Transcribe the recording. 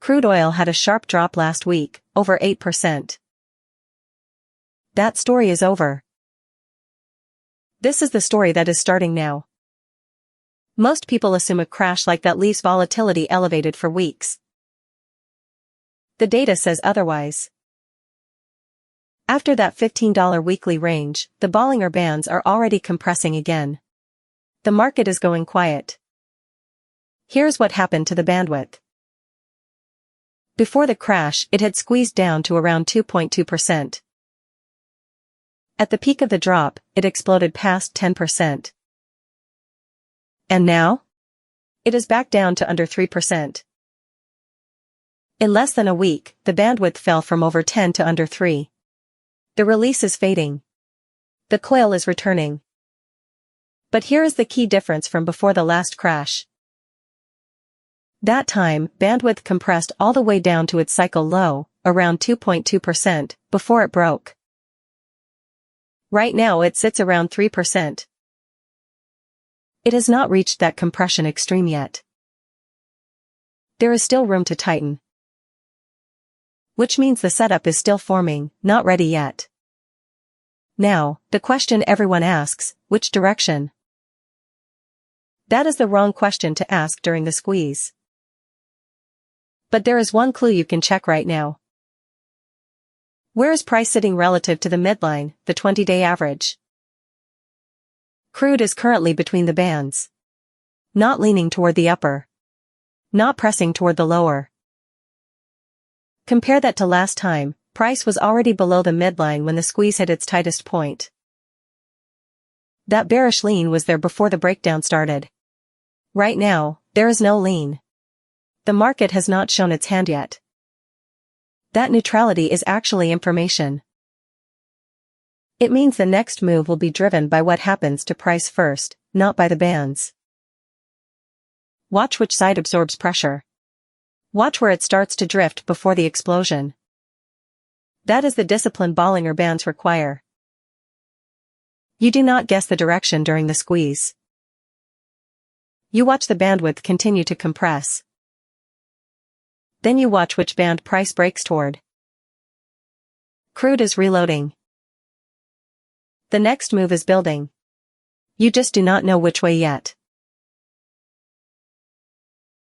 Crude oil had a sharp drop last week, over 8%. That story is over. This is the story that is starting now. Most people assume a crash like that leaves volatility elevated for weeks. The data says otherwise. After that $15 weekly range, the Bollinger Bands are already compressing again. The market is going quiet. Here's what happened to the bandwidth. Before the crash, it had squeezed down to around 2.2%. At the peak of the drop, it exploded past 10%. And now? It is back down to under 3%. In less than a week, the bandwidth fell from over 10 to under 3. The release is fading. The coil is returning. But here is the key difference from before the last crash. That time, bandwidth compressed all the way down to its cycle low, around 2.2%, before it broke. Right now it sits around 3%. It has not reached that compression extreme yet. There is still room to tighten. Which means the setup is still forming, not ready yet. Now, the question everyone asks, which direction? That is the wrong question to ask during the squeeze. But there is one clue you can check right now. Where is price sitting relative to the midline, the 20-day average? Crude is currently between the bands. Not leaning toward the upper. Not pressing toward the lower. Compare that to last time, price was already below the midline when the squeeze hit its tightest point. That bearish lean was there before the breakdown started. Right now, there is no lean. The market has not shown its hand yet. That neutrality is actually information. It means the next move will be driven by what happens to price first, not by the bands. Watch which side absorbs pressure. Watch where it starts to drift before the explosion. That is the discipline Bollinger Bands require. You do not guess the direction during the squeeze. You watch the bandwidth continue to compress. Then you watch which band price breaks toward. Crude is reloading. The next move is building. You just do not know which way yet.